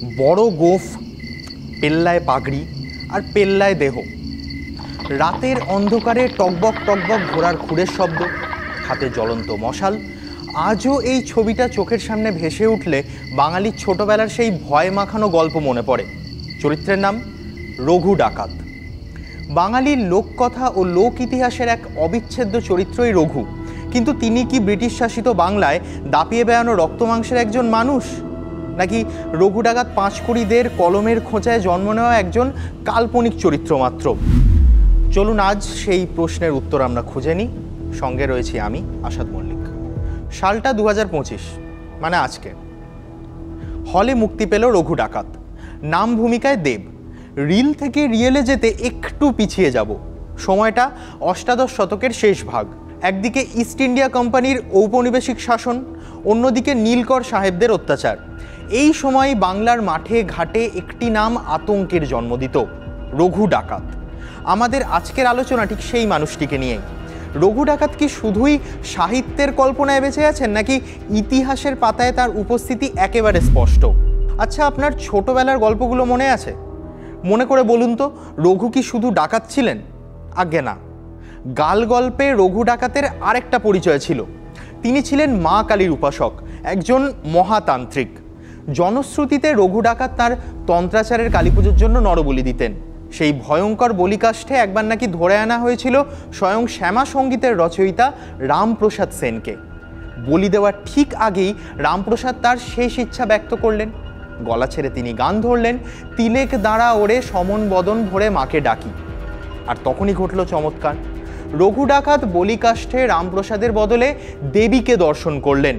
বড় গোঁফ, পেল্লায় পাগড়ি আর পেল্লায় দেহ। রাতের অন্ধকারে টকবক টকবক ঘোড়ার খুরের শব্দ, হাতে জ্বলন্ত মশাল। আজও এই ছবিটা চোখের সামনে ভেসে উঠলে বাঙালির ছোটবেলার সেই ভয় মাখানো গল্প মনে পড়ে। চরিত্রের নাম রঘু ডাকাত। বাঙালির লোককথা ও লোক ইতিহাসের এক অবিচ্ছেদ্য চরিত্রই রঘু। কিন্তু তিনি কি ব্রিটিশ শাসিত বাংলায় দাপিয়ে বেড়ানো রক্তমাংসের একজন মানুষ, নাকি রঘু ডাকাত পাঁচকুড়িদের কলমের খোঁচায় জন্ম নেওয়া একজন কাল্পনিক চরিত্র মাত্র? চলুন আজ সেই প্রশ্নের উত্তর আমরা খুঁজে নিই। সঙ্গে রয়েছি আমি, আসাদ মল্লিক। সালটা 2025, মানে আজকে। হলে মুক্তি পেল রঘু ডাকাত। নাম ভূমিকায় দেব। রিল থেকে রিয়েলে যেতে একটু পিছিয়ে যাব। সময়টা অষ্টাদশ শতকের শেষ ভাগ। একদিকে ইস্ট ইন্ডিয়া কোম্পানির ঔপনিবেশিক শাসন, অন্যদিকে নীলকর সাহেবদের অত্যাচার। এই সময় বাংলার মাঠে ঘাটে একটি নাম আতঙ্কের জন্ম দিত, রঘু ডাকাত। আমাদের আজকের আলোচনা ঠিক সেই মানুষটিকে নিয়েই। রঘু ডাকাত কি শুধুই সাহিত্যের কল্পনায় বেঁচে আছেন, নাকি ইতিহাসের পাতায় তার উপস্থিতি একেবারে স্পষ্ট? আচ্ছা, আপনার ছোটবেলার গল্পগুলো মনে আছে? মনে করে বলুন তো, রঘু কি শুধু ডাকাত ছিলেন? আজ্ঞে না। গাল গল্পে রঘু ডাকাতের আরেকটা পরিচয় ছিল। তিনি ছিলেন মা কালীর উপাসক, একজন মহাতান্ত্রিক। জনশ্রুতিতে রঘু ডাকাত তার তন্ত্রাচারের কালী পুজোর জন্য নরবলি দিতেন। সেই ভয়ঙ্কর বলিকাষ্ঠে একবার নাকি ধরে আনা হয়েছিল স্বয়ং শ্যামা সঙ্গীতের রচয়িতা রামপ্রসাদ সেনকে। বলি দেওয়ার ঠিক আগেই রামপ্রসাদ তার শেষ ইচ্ছা ব্যক্ত করলেন। গলা ছেড়ে তিনি গান ধরলেন, তিলেক দাঁড়া ওরে সমন বদন ভরে মাকে ডাকি। আর তখনই ঘটল চমৎকার। রঘু ডাকাত বলিকাষ্ঠে রামপ্রসাদের বদলে দেবীকে দর্শন করলেন।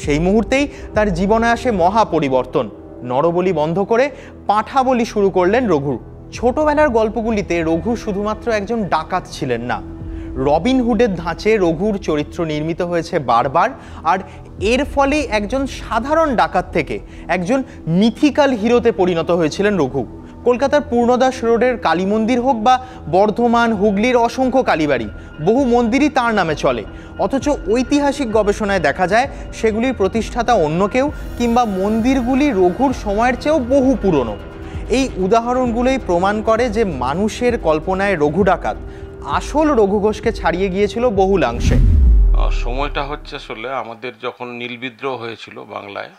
সেই মুহূর্তেই তার জীবনে আসে মহা পরিবর্তন। নরবলি বন্ধ করে পাঁঠা বলি শুরু করলেন রঘু। ছোটবেলার গল্পগুলিতে রঘু শুধুমাত্র একজন ডাকাত ছিলেন না, রবিন হুডের ধাঁচে রঘুর চরিত্র নির্মিত হয়েছে বারবার। আর এর ফলে একজন সাধারণ ডাকাত থেকে একজন মিথিক্যাল হিরোতে পরিণত হয়েছিলেন রঘু। কলকাতার পূর্ণদাস রোডের কালী মন্দির হোক বা বর্ধমান হুগলির অসংখ্য কালীবাড়ি, বহু মন্দিরই তার নামে চলে। অথচ ঐতিহাসিক গবেষণায় দেখা যায় সেগুলির প্রতিষ্ঠাতা অন্য কেউ, কিংবা মন্দিরগুলি রঘুর সময়ের চেয়েও বহু পুরনো। এই উদাহরণগুলোই প্রমাণ করে যে মানুষের কল্পনায় রঘু ডাকাত আসল রঘু ঘোষকে ছাড়িয়ে গিয়েছিল বহুলাংশে। সময়টা হচ্ছে আসলে আমাদের যখন নীল বিদ্রোহ হয়েছিল বাংলায়,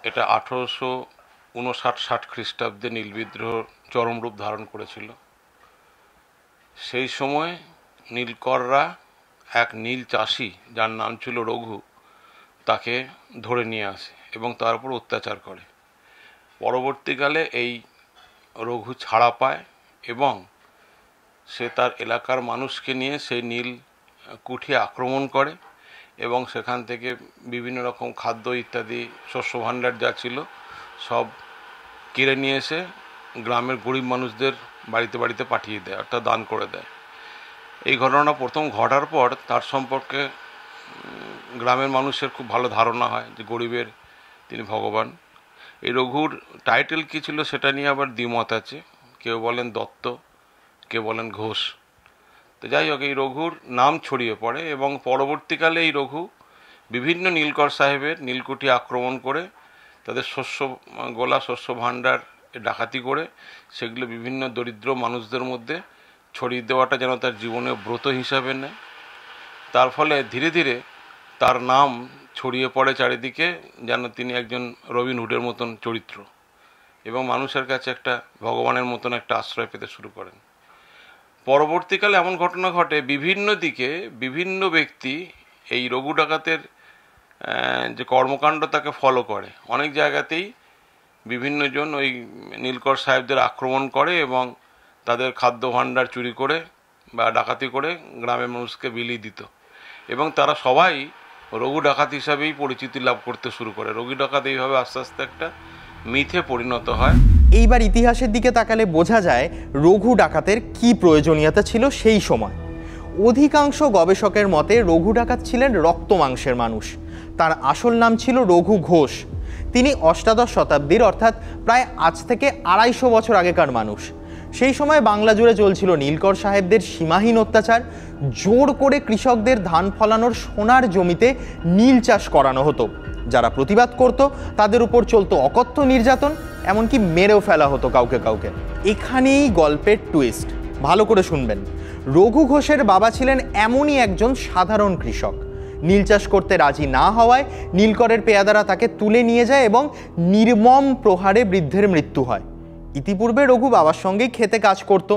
এটা 1859-60 খ্রিস্টাব্দে নীল বিদ্রোহ চরম রূপ ধারণ করেছিল। সেই সময় নীলকররা এক নীল চাষি, যার নাম ছিল রঘু, তাকে ধরে নিয়ে আসে এবং তার উপর অত্যাচার করে। পরবর্তীকালে এই রঘু ছাড়া পায় এবং সে তার এলাকার মানুষকে নিয়ে সেই নীল কুঠি আক্রমণ করে এবং সেখান থেকে বিভিন্ন রকম খাদ্য ইত্যাদি শস্য ভাণ্ডার যা ছিল সব কেড়ে নিয়ে এসে গ্রামের গরিব মানুষদের বাড়িতে বাড়িতে পাঠিয়ে দেয়, অর্থাৎ দান করে দেয়। এই ঘটনা প্রথম ঘটার পর তার সম্পর্কে গ্রামের মানুষের খুব ভালো ধারণা হয় যে গরিবের তিনি ভগবান। এই রঘুর টাইটেল কী ছিল সেটা নিয়ে আবার দ্বিমত আছে। কেউ বলেন দত্ত, কেউ বলেন ঘোষ। তো যাই হোক, এই রঘুর নাম ছড়িয়ে পড়ে এবং পরবর্তীকালে এই রঘু বিভিন্ন নীলকর সাহেবের নীলকুঠি আক্রমণ করে তাদের শস্য গোলা, শস্য ভাণ্ডার ডাকাতি করে সেগুলো বিভিন্ন দরিদ্র মানুষদের মধ্যে ছড়িয়ে দেওয়াটা যেন তার জীবনে ব্রত হিসাবে নেয়। তার ফলে ধীরে ধীরে তার নাম ছড়িয়ে পড়ে চারিদিকে, যেন তিনি একজন রবিন হুডের মতন চরিত্র এবং মানুষের কাছে একটা ভগবানের মতন একটা আশ্রয় পেতে শুরু করেন। পরবর্তীকালে এমন ঘটনা ঘটে, বিভিন্ন দিকে বিভিন্ন ব্যক্তি এই রঘু ডাকাতের যে কর্মকাণ্ড তাকে ফলো করে। অনেক জায়গাতেই বিভিন্ন জন ওই নীলকর সাহেবদের আক্রমণ করে এবং তাদের খাদ্য ভাণ্ডার চুরি করে বা ডাকাতি করে গ্রামের মানুষকে বিলিয়ে দিত এবং তারা সবাই রঘু ডাকাত হিসাবেই পরিচিতি লাভ করতে শুরু করে। রঘু ডাকাত এইভাবে আস্তে আস্তে একটা মিথে পরিণত হয়। এইবার ইতিহাসের দিকে তাকালে বোঝা যায় রঘু ডাকাতের কি প্রয়োজনীয়তা ছিল সেই সময়। অধিকাংশ গবেষকের মতে রঘু ডাকাত ছিলেন রক্ত মাংসের মানুষ। তার আসল নাম ছিল রঘু ঘোষ। তিনি অষ্টাদশ শতাব্দীর, অর্থাৎ প্রায় আজ থেকে 250 বছর আগেকার মানুষ। সেই সময় বাংলা জুড়ে চলছিল নীলকর সাহেবদের সীমাহীন অত্যাচার। জোর করে কৃষকদের ধান ফলানোর সোনার জমিতে নীল চাষ করানো হতো। যারা প্রতিবাদ করত তাদের উপর চলতো অকথ্য নির্যাতন, এমনকি মেরেও ফেলা হতো কাউকে কাউকে। এখানেই গল্পের টুইস্ট, ভালো করে শুনবেন। রঘু ঘোষের বাবা ছিলেন এমনই একজন সাধারণ কৃষক। নীল চাষ করতে রাজি না হওয়ায় নীলকরের পেয়াদারা তাকে তুলে নিয়ে যায় এবং নির্মম প্রহারে বৃদ্ধের মৃত্যু হয়। ইতিপূর্বে রঘু বাবার সঙ্গেই খেতে কাজ করত।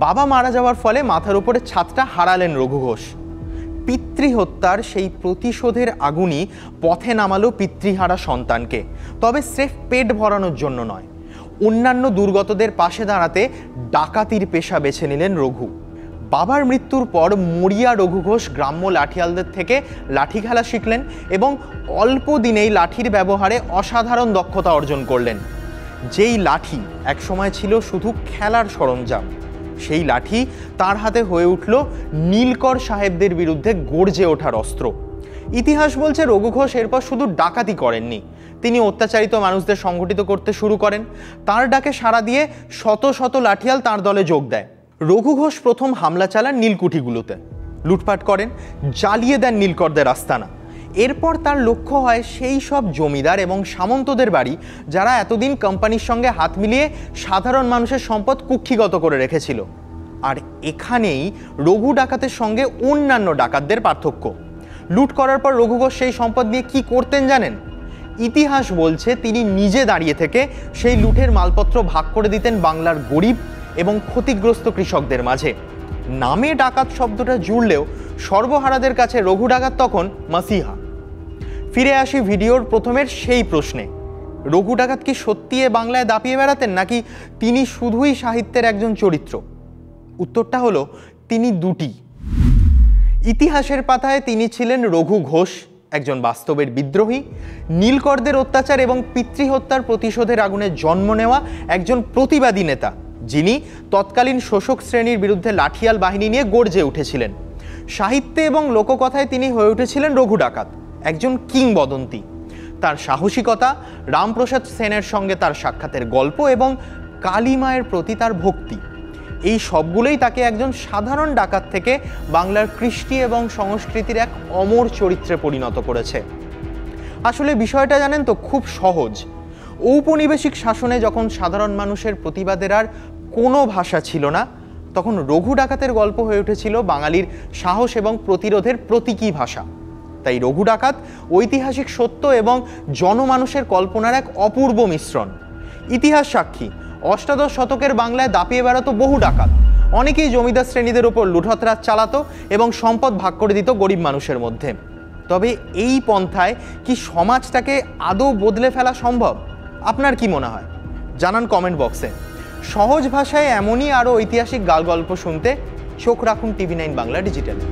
বাবা মারা যাওয়ার ফলে মাথার উপরে ছাদটা হারালেন রঘু ঘোষ। পিতৃহত্যার সেই প্রতিশোধের আগুনই পথে নামালো পিতৃহারা সন্তানকে, তবে স্রেফ পেট ভরানোর জন্য নয়। অন্যান্য দুর্গতদের পাশে দাঁড়াতে ডাকাতির পেশা বেছে নিলেন রঘু। বাবার মৃত্যুর পর মরিয়া রঘু ঘোষ গ্রাম্য লাঠিয়ালদের থেকে লাঠি খেলা শিখলেন এবং অল্প দিনেই লাঠির ব্যবহারে অসাধারণ দক্ষতা অর্জন করলেন। যেই লাঠি একসময় ছিল শুধু খেলার সরঞ্জাম, সেই লাঠি তার হাতে হয়ে উঠল নীলকর সাহেবদের বিরুদ্ধে গর্জে ওঠার অস্ত্র। ইতিহাস বলছে রঘু ঘোষ এরপর শুধু ডাকাতি করেননি, তিনি অত্যাচারিত মানুষদের সংগঠিত করতে শুরু করেন। তার ডাকে সাড়া দিয়ে শত শত লাঠিয়াল তার দলে যোগ দেয়। রঘু ঘোষ প্রথম হামলা চালান নীলকুঠিগুলোতে, লুটপাট করেন, জ্বালিয়ে দেন নীলকরদের আস্তানা। এরপর তার লক্ষ্য হয় সেই সব জমিদার এবং সামন্তদের বাড়ি যারা এতদিন কোম্পানির সঙ্গে হাত মিলিয়ে সাধারণ মানুষের সম্পদ কুক্ষিগত করে রেখেছিল। আর এখানেই রঘু ডাকাতের সঙ্গে অন্যান্য ডাকাতদের পার্থক্য। লুট করার পর রঘু ঘোষ সেই সম্পদ নিয়ে কি করতেন জানেন? ইতিহাস বলছে তিনি নিজে দাঁড়িয়ে থেকে সেই লুটের মালপত্র ভাগ করে দিতেন বাংলার গরিব এবং ক্ষতিগ্রস্ত কৃষকদের মাঝে। নামে ডাকাত শব্দটা জুড়লেও সর্বহারাদের কাছে রঘু ডাকাত তখন মাসিহা। ফিরে আসি ভিডিওর প্রথমের সেই প্রশ্নে, রঘু ডাকাত কি সত্যি এ বাংলায় দাপিয়ে বেড়াতেন, নাকি তিনি শুধুই সাহিত্যের একজন চরিত্র? উত্তরটা হলো তিনি দুটি। ইতিহাসের পাতায় তিনি ছিলেন রঘু ঘোষ, একজন বাস্তবের বিদ্রোহী, নীলকরদের অত্যাচার এবং পিতৃহত্যার প্রতিশোধের আগুনে জন্ম নেওয়া একজন প্রতিবাদী নেতা, যিনি তৎকালীন শোষক শ্রেণীর বিরুদ্ধে লাঠিয়াল বাহিনী নিয়ে গর্জে উঠেছিলেন। সাহিত্যে এবং লোককথায় তিনি হয়ে উঠেছিলেন রঘু ডাকাত, একজন কিংবদন্তি। তার সাহসিকতা, রামপ্রসাদ সেনের সঙ্গে তার সাক্ষাতের গল্প এবং কালী মায়ের প্রতি তার ভক্তি, এই সবগুলোই তাকে একজন সাধারণ ডাকাত থেকে বাংলার কৃষ্টি এবং সংস্কৃতির এক অমর চরিত্রে পরিণত করেছে। আসলে বিষয়টা জানেন তো, খুব সহজ। ঔপনিবেশিক শাসনে যখন সাধারণ মানুষের প্রতিবাদের আর কোনো ভাষা ছিল না, তখন রঘু ডাকাতের গল্প হয়ে উঠেছিল বাঙালির সাহস এবং প্রতিরোধের প্রতীকী ভাষা। তাই রঘু ডাকাত ঐতিহাসিক সত্য এবং জনমানুষের কল্পনার এক অপূর্ব মিশ্রণ। ইতিহাস সাক্ষী, অষ্টাদশ শতকের বাংলায় দাপিয়ে বেড়াতো বহু ডাকাত। অনেকেই জমিদার শ্রেণীদের ওপর লুঠতরাজ চালাতো এবং সম্পদ ভাগ করে দিত গরিব মানুষের মধ্যে। তবে এই পন্থায় কি সমাজটাকে আদৌ বদলে ফেলা সম্ভব? আপনার কি মনে হয় জানান কমেন্ট বক্সে। সহজ ভাষায় এমনই আরও ঐতিহাসিক গাল গল্প শুনতে চোখ রাখুন TV9 বাংলা ডিজিটালে।